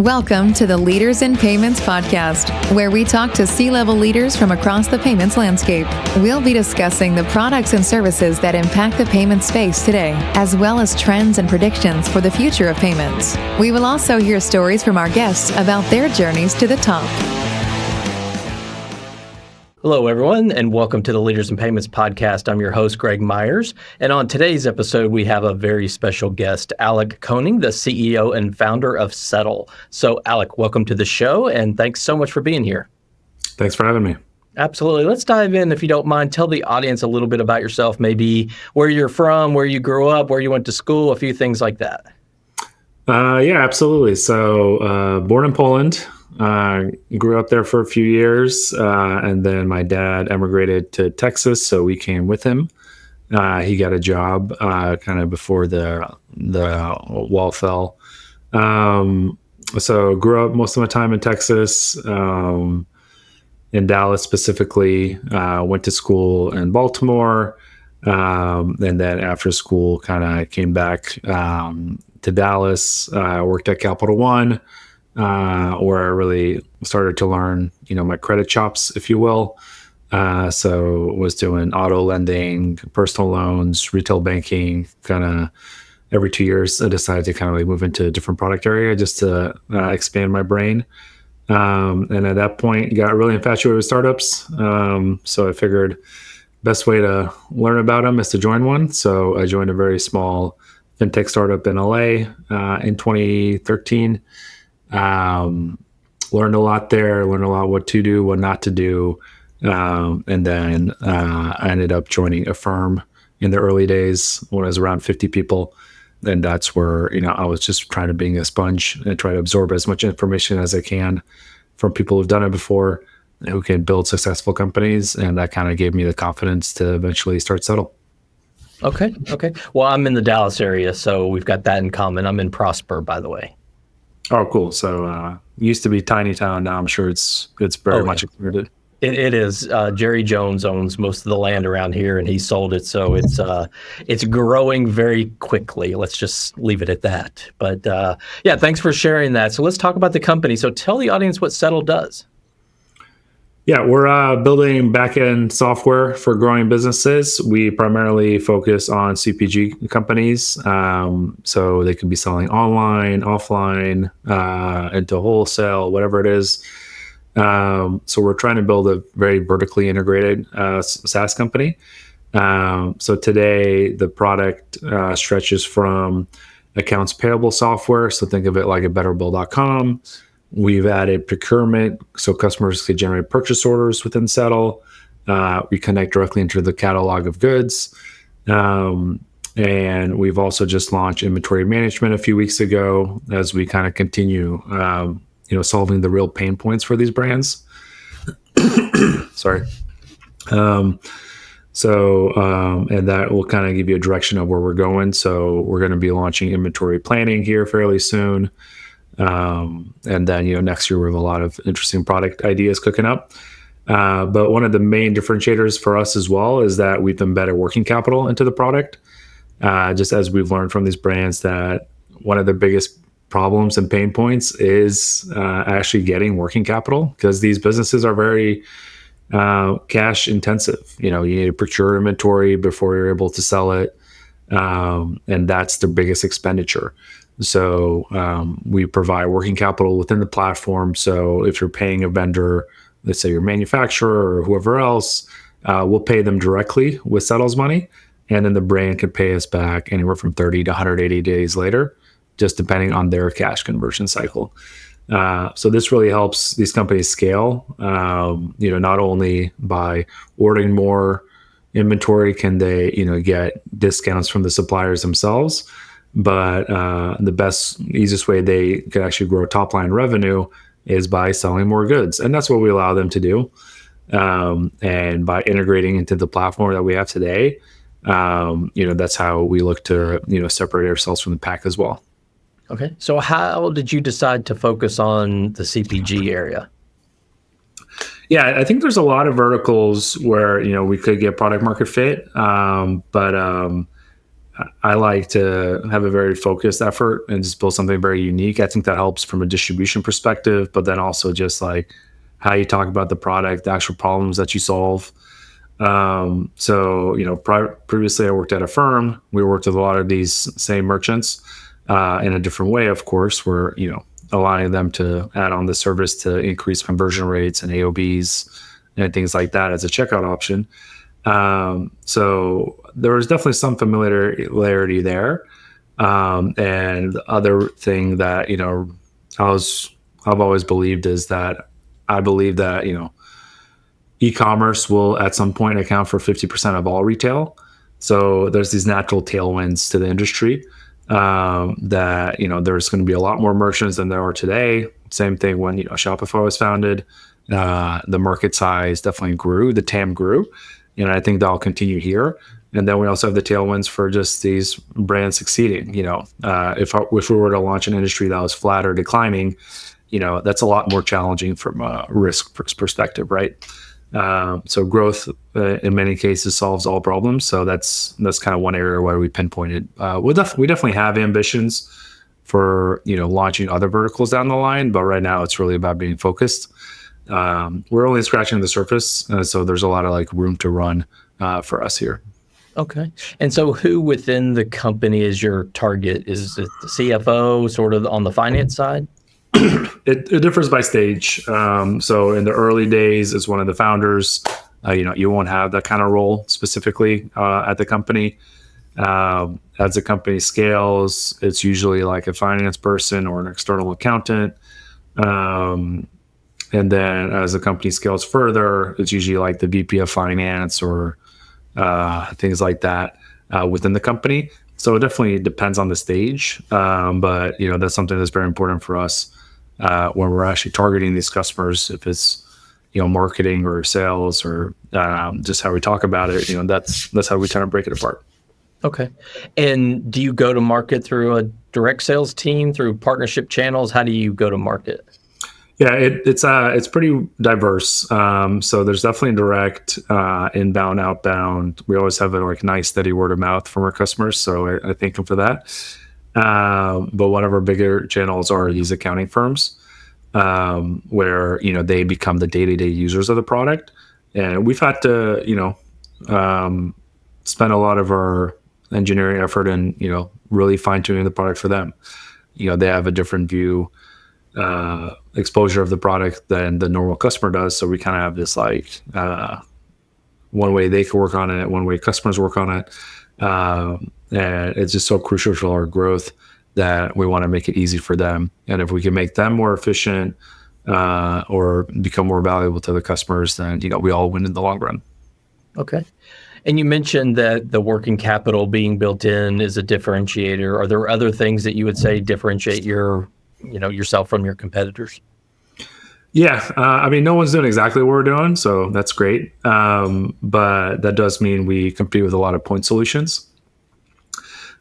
Welcome to the Leaders in Payments podcast, where we talk to C-level leaders from across the payments landscape. We'll be discussing the products and services that impact the payment space today, as well as trends and predictions for the future of payments. We will also hear stories from our guests about their journeys to the top. Hello, everyone, and welcome to the Leaders in Payments podcast. I'm your host, Greg Myers, and on today's episode, we have a very special guest, Alek Koenig, the CEO and founder of Settle. So, Alek, welcome to the show, and thanks so much for being here. Thanks for having me. Absolutely. Let's dive in, if you don't mind. Tell the audience a little bit about yourself, maybe where you're from, where you grew up, where you went to school, a few things like that. Yeah, absolutely. So, born in Poland. Grew up there for a few years, and then my dad emigrated to Texas, so we came with him. He got a job kind of before the wall fell. So grew up most of my time in Texas, in Dallas specifically. Went to school in Baltimore, and then after school kind of came back to Dallas. Worked at Capital One. Where I really started to learn, my credit chops, if you will. So was doing auto lending, personal loans, retail banking, kind of every 2 years. I decided to kind of move into a different product area just to expand my brain. And at that point, got really infatuated with startups. So I figured best way to learn about them is to join one. So I joined a very small fintech startup in LA in 2013. Learned a lot there, learned a lot what to do, what not to do. And then I ended up joining a firm in the early days when I was around 50 people. And that's where, I was just trying to be a sponge and try to absorb as much information as I can from people who've done it before, who can build successful companies. And that kind of gave me the confidence to eventually start Settle. Okay. Well, I'm in the Dallas area, so we've got that in common. I'm in Prosper, by the way. Oh, cool. So used to be tiny town. Now I'm sure it's very much expanded. It is. Jerry Jones owns most of the land around here, and he sold it. So it's growing very quickly. Let's just leave it at that. But yeah, thanks for sharing that. So let's talk about the company. So tell the audience what Settle does. Yeah, we're building backend software for growing businesses. We primarily focus on CPG companies. So they could be selling online, offline, into wholesale, whatever it is. So we're trying to build a very vertically integrated SaaS company. So today, the product stretches from accounts payable software. So think of it like a betterbill.com. We've added procurement, so customers can generate purchase orders within Settle. We connect directly into the catalog of goods. And we've also just launched inventory management a few weeks ago as we kind of continue, solving the real pain points for these brands. Sorry. And that will kind of give you a direction of where we're going. So we're going to be launching inventory planning here fairly soon. And then, next year we have a lot of interesting product ideas cooking up. But one of the main differentiators for us as well is that we've embedded working capital into the product. Just as we've learned from these brands that one of the biggest problems and pain points is actually getting working capital, because these businesses are very cash intensive. You need to procure inventory before you're able to sell it. And that's the biggest expenditure. So we provide working capital within the platform. So if you're paying a vendor, let's say your manufacturer or whoever else, we'll pay them directly with Settle's money. And then the brand can pay us back anywhere from 30 to 180 days later, just depending on their cash conversion cycle. So this really helps these companies scale, not only by ordering more inventory can they, get discounts from the suppliers themselves, but the best, easiest way they could actually grow top line revenue is by selling more goods. And that's what we allow them to do. And by integrating into the platform that we have today, that's how we look to, separate ourselves from the pack as well. Okay. So how did you decide to focus on the CPG area? Yeah, I think there's a lot of verticals where, we could get product market fit. But I like to have a very focused effort and just build something very unique. I think that helps from a distribution perspective, but then also just like how you talk about the product, the actual problems that you solve. So, previously I worked at a firm. We worked with a lot of these same merchants in a different way, of course. We're, allowing them to add on the service to increase conversion rates and AOBs and things like that as a checkout option. So there was definitely some familiarity there. And the other thing that, I've always believed is that I believe that, e-commerce will at some point account for 50% of all retail. So there's these natural tailwinds to the industry that, there's going to be a lot more merchants than there are today. Same thing when, Shopify was founded. The market size definitely grew, the TAM grew. I think that'll continue here. And then we also have the tailwinds for just these brands succeeding. If we were to launch an industry that was flat or declining, that's a lot more challenging from a risk perspective, right? So growth in many cases solves all problems. So that's kind of one area where we pinpointed. We definitely have ambitions for launching other verticals down the line, but right now it's really about being focused. We're only scratching the surface, so there's a lot of room to run for us here. Okay. And so who within the company is your target? Is it the CFO, sort of on the finance side? It differs by stage. So in the early days, it's one of the founders. You won't have that kind of role specifically at the company. As the company scales, it's usually like a finance person or an external accountant. And then as the company scales further, it's usually like the VP of finance or things like that within the company. So it definitely depends on the stage. But that's something that's very important for us when we're actually targeting these customers. If it's marketing or sales or just how we talk about it, that's how we kind of break it apart. Okay. And do you go to market through a direct sales team, through partnership channels? How do you go to market? Yeah, it's pretty diverse. So there's definitely direct, inbound, outbound. We always have a nice steady word of mouth from our customers. So I thank them for that. But one of our bigger channels are these accounting firms, where they become the day-to-day users of the product, and we've had to spend a lot of our engineering effort in really fine-tuning the product for them. They have a different view. Exposure of the product than the normal customer does. So we kind of have this one way they can work on it, one way customers work on it. And it's just so crucial to our growth that we want to make it easy for them. And if we can make them more efficient or become more valuable to the customers, then we all win in the long run. Okay. And you mentioned that the working capital being built in is a differentiator. Are there other things that you would say differentiate yourself from your competitors? Yeah. No one's doing exactly what we're doing, so that's great. But that does mean we compete with a lot of point solutions.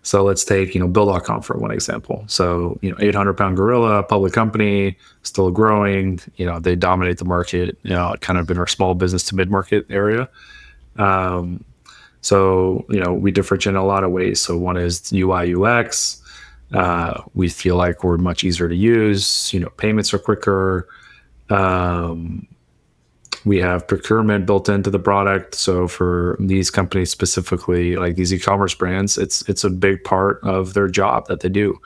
So let's take, Bill.com for one example. So, 800-pound gorilla, public company, still growing. They dominate the market, kind of in our small business to mid-market area. So, we differentiate in a lot of ways. So one is UI, UX. We feel like we're much easier to use. Payments are quicker. We have procurement built into the product. So for these companies specifically, like these e-commerce brands, it's a big part of their job that they do.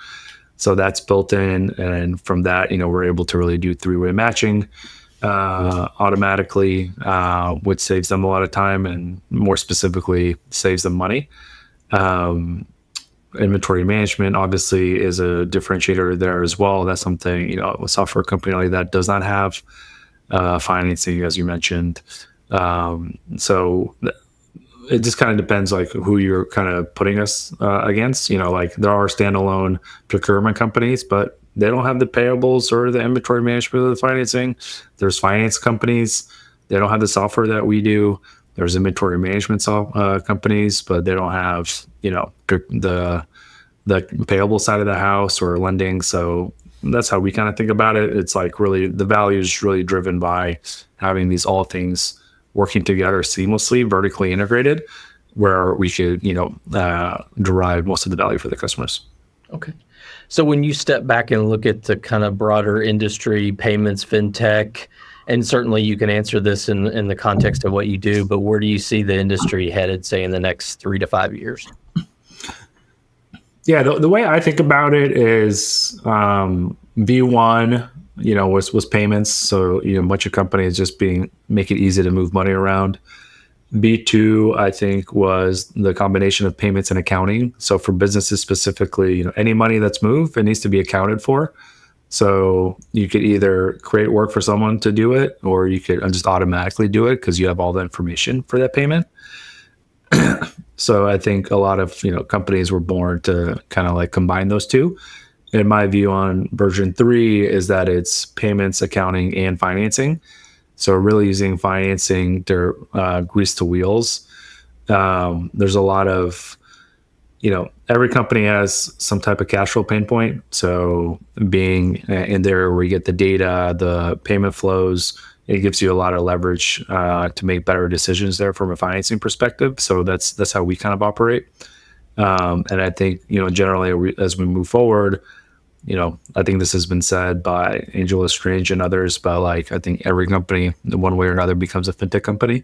So that's built in, and from that, we're able to really do three-way matching automatically, which saves them a lot of time and more specifically saves them money. Inventory management obviously is a differentiator there as well. That's something, a software company like that does not have. Financing, as you mentioned. So it just kind of depends who you're kind of putting us against. There are standalone procurement companies, but they don't have the payables or the inventory management or the financing. There's finance companies. They don't have the software that we do. There's inventory management companies, but they don't have, the payable side of the house or lending. So that's how we kind of think about it. It's really the value is really driven by having all things working together seamlessly, vertically integrated. where we could, derive most of the value for the customers. Okay. So when you step back and look at the kind of broader industry, payments, fintech, and certainly you can answer this in the context of what you do, but where do you see the industry headed, say, in the next 3 to 5 years? Yeah, the way I think about it is V1, was payments. So, a bunch of companies just make it easy to move money around. B2, I think, was the combination of payments and accounting. So for businesses specifically, any money that's moved, it needs to be accounted for. So you could either create work for someone to do it, or you could just automatically do it because you have all the information for that payment. So I think a lot of, companies were born to kind of like combine those two. And my view on version 3 is that it's payments, accounting, and financing. So really using financing to grease the wheels. There's a lot of, every company has some type of cash flow pain point. So being in there where you get the data, the payment flows, it gives you a lot of leverage to make better decisions there from a financing perspective. So that's how we kind of operate. And I think, generally as we move forward, I think this has been said by Angel Lestrange and others, but I think every company in one way or another becomes a fintech company,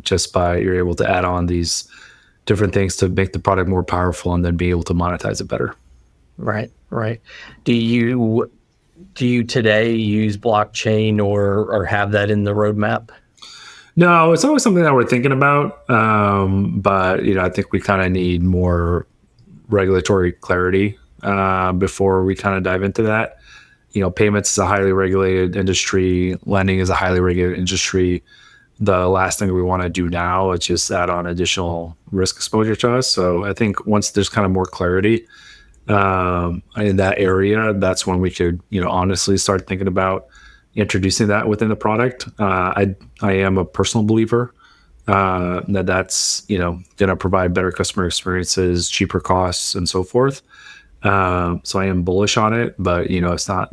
just by you're able to add on these different things to make the product more powerful and then be able to monetize it better. Right. Do you today use blockchain or have that in the roadmap? No, it's always something that we're thinking about, but I think we kind of need more regulatory clarity before we kind of dive into that. Payments is a highly regulated industry. Lending is a highly regulated industry. The last thing we want to do now is just add on additional risk exposure to us. So I think once there's kind of more clarity in that area, that's when we could, honestly start thinking about introducing that within the product. I am a personal believer that's, going to provide better customer experiences, cheaper costs, and so forth. So I am bullish on it, but it's not.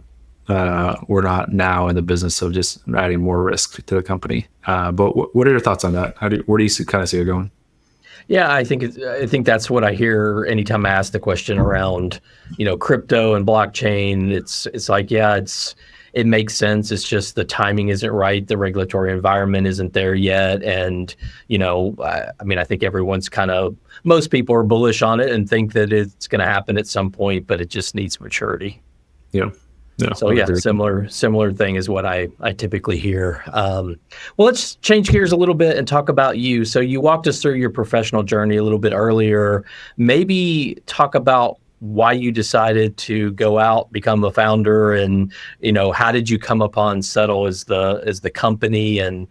We're not now in the business of just adding more risk to the company. But what are your thoughts on that? Where do you kind of see it going? Yeah, I think that's what I hear anytime I ask the question around, crypto and blockchain. It's like, yeah, it makes sense. It's just the timing isn't right. The regulatory environment isn't there yet. And, I think most people are bullish on it and think that it's going to happen at some point, but it just needs maturity. Yeah. So yeah, similar thing is what I typically hear. Well, let's change gears a little bit and talk about you. So you walked us through your professional journey a little bit earlier. Maybe talk about why you decided to go out, become a founder, and how did you come upon Settle as the company, and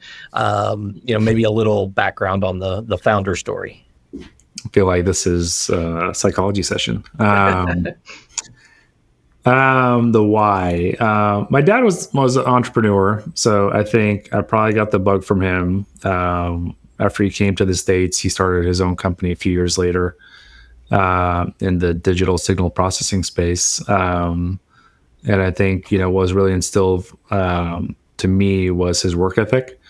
maybe a little background on the founder story. I feel like this is a psychology session. The why. My dad was an entrepreneur, so I think I probably got the bug from him. After he came to the States, he started his own company a few years later in the digital signal processing space. And I think, what was really instilled to me was his work ethic.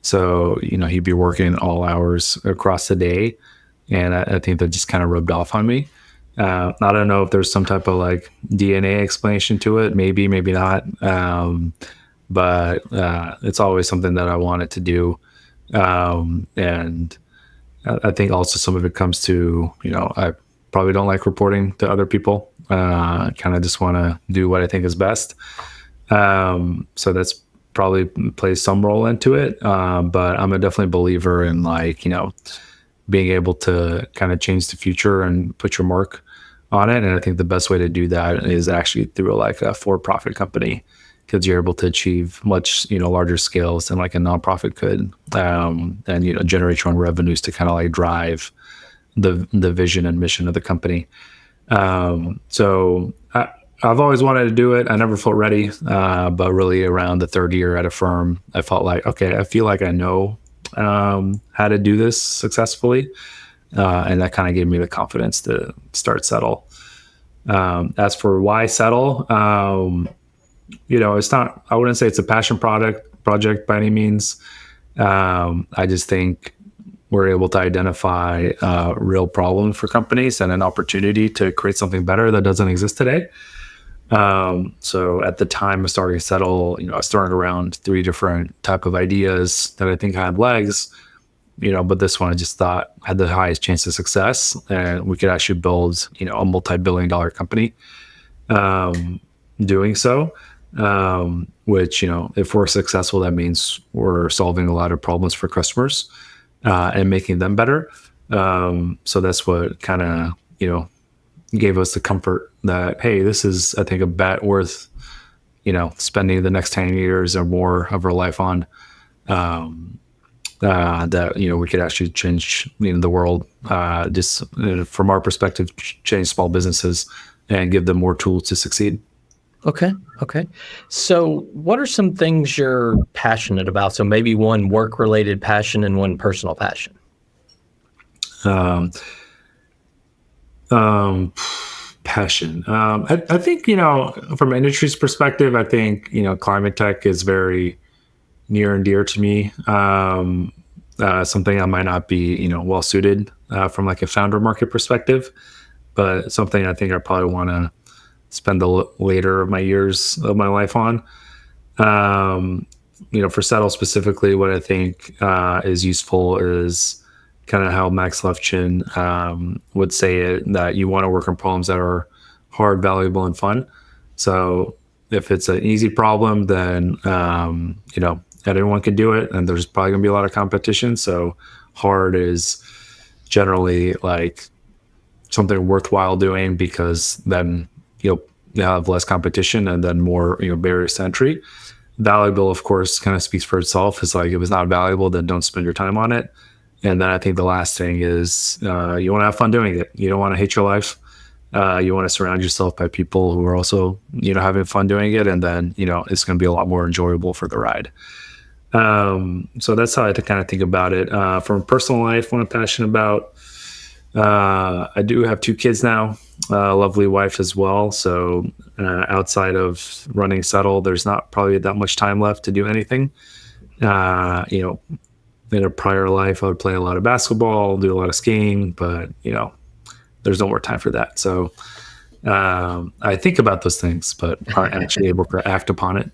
So, he'd be working all hours across the day. And I think that just kind of rubbed off on me. I don't know if there's some type of DNA explanation to it, maybe not. But it's always something that I wanted to do. And I think also some of it comes to, I probably don't like reporting to other people. Kind of just want to do what I think is best. So that's probably plays some role into it. But I'm a definitely believer in being able to kind of change the future and put your mark on it. And I think the best way to do that is actually through a for-profit company, because you're able to achieve much, larger scales than a nonprofit could, and, generate your own revenues to kind of drive the vision and mission of the company. So I've always wanted to do it. I never felt ready, but really around the third year at a firm, I felt like, okay, I feel like I know how to do this successfully. And that kind of gave me the confidence to start Settle. As for why Settle, it's not, I wouldn't say it's a passion project by any means. I just think, we're able to identify real problems for companies and an opportunity to create something better that doesn't exist today. So at the time of starting Settle, I was throwing around 3 different type of ideas that I think had legs, but this one I just thought had the highest chance of success, and we could actually build, a multi-billion-dollar company doing so. Which, if we're successful, that means we're solving a lot of problems for customers and making them better. So that's what kind of, gave us the comfort that, hey, this is, I think, a bet worth, spending the next 10 years or more of our life on, that, we could actually change, the world, just from our perspective, change small businesses and give them more tools to succeed. Okay. So what are some things you're passionate about? So maybe one work-related passion and one personal passion. Passion. I think, from an industry's perspective, I think, climate tech is very near and dear to me. Something I might not be, well suited from like a founder market perspective, but something I think I probably want to spend the later of my years of my life on. For Settle specifically, what I think is useful is kind of how Max Levchin would say it, that you want to work on problems that are hard, valuable, and fun. So if it's an easy problem, then, everyone can do it, and there's probably going to be a lot of competition. So hard is generally like something worthwhile doing, because then you'll have less competition and then more, barriers to entry. Valuable, of course, kind of speaks for itself. It's like, if it's not valuable, then don't spend your time on it. And then I think the last thing is you want to have fun doing it. You don't want to hate your life. You want to surround yourself by people who are also, having fun doing it. And then, it's going to be a lot more enjoyable for the ride. So that's how I kind of think about it. From personal life, what I'm passionate about, I do have 2 kids now, a lovely wife as well. So outside of running Settle, there's not probably that much time left to do anything. In a prior life, I would play a lot of basketball, do a lot of skiing, but, there's no more time for that. So I think about those things, but aren't actually able to act upon it.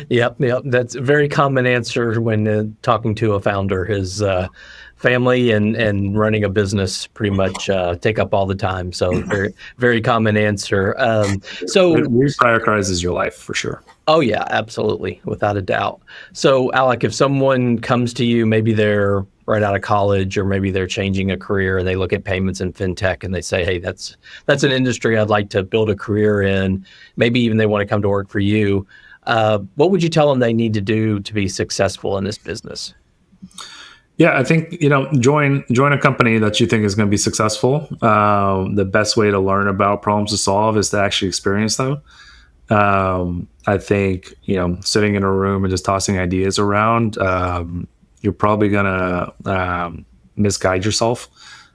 Yep. That's a very common answer when talking to a founder. His family and running a business pretty much take up all the time. So very, very common answer. So it reprioritizes your life for sure. Oh yeah, absolutely, without a doubt. So Alek, if someone comes to you, maybe they're right out of college, or maybe they're changing a career, and they look at payments and fintech and they say, hey, that's an industry I'd like to build a career in. Maybe even they want to come to work for you. What would you tell them they need to do to be successful in this business? Yeah, I think, join a company that you think is going to be successful. The best way to learn about problems to solve is to actually experience them. I think, sitting in a room and just tossing ideas around, you're probably going to misguide yourself.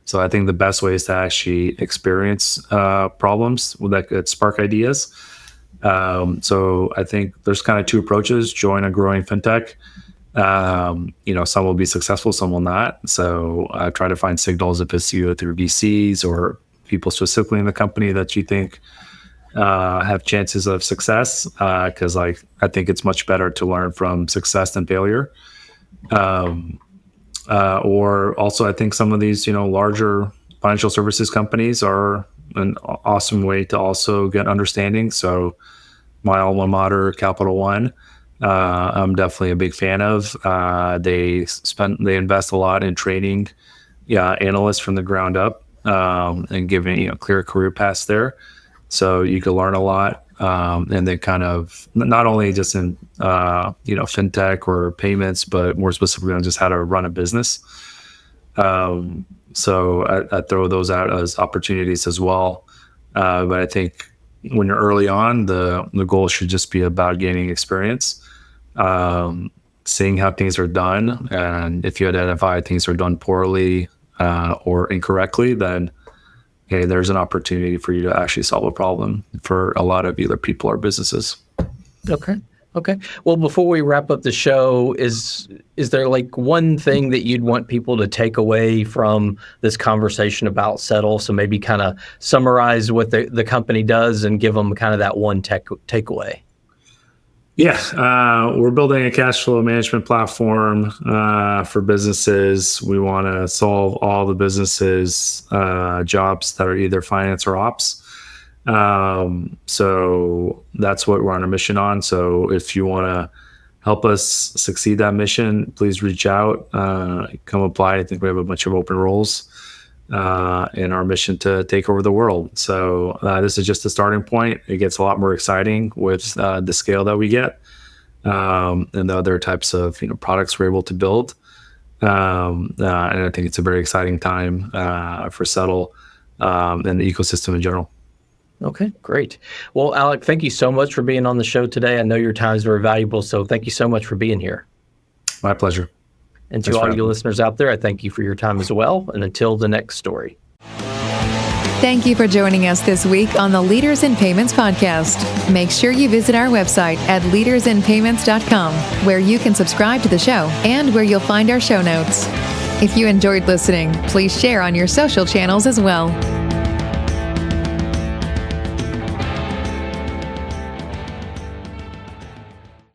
So I think the best way is to actually experience problems that could spark ideas. So I think there's kind of 2 approaches. Join a growing fintech. Some will be successful, some will not. So I try to find signals if it's through VCs or people specifically in the company that you think have chances of success. Because I think it's much better to learn from success than failure. Or also, I think some of these, larger financial services companies are an awesome way to also get understanding. So my alma mater, Capital One, I'm definitely a big fan of. They invest a lot in training analysts from the ground up, and giving clear career paths there. So you can learn a lot, and then kind of not only just in fintech or payments, but more specifically on just how to run a business. So I throw those out as opportunities as well. But I think when you're early on, the goal should just be about gaining experience, seeing how things are done. And if you identify things are done poorly or incorrectly, then hey, there's an opportunity for you to actually solve a problem for a lot of either people or businesses. Okay. Okay. Well, before we wrap up the show, is there like one thing that you'd want people to take away from this conversation about Settle? So maybe kind of summarize what the company does and give them kind of that one takeaway. Yeah, we're building a cash flow management platform for businesses. We want to solve all the businesses' jobs that are either finance or ops. So that's what we're on a mission on. So if you want to help us succeed that mission, please reach out, come apply. I think we have a bunch of open roles in our mission to take over the world. So this is just the starting point. It gets a lot more exciting with the scale that we get and the other types of products we're able to build. And I think it's a very exciting time for Settle and the ecosystem in general. Okay, great. Well, Alek, thank you so much for being on the show today. I know your time is very valuable, so thank you so much for being here. My pleasure. And to all you listeners out there, I thank you for your time as well. And until the next story. Thank you for joining us this week on the Leaders in Payments podcast. Make sure you visit our website at leadersinpayments.com, where you can subscribe to the show and where you'll find our show notes. If you enjoyed listening, please share on your social channels as well.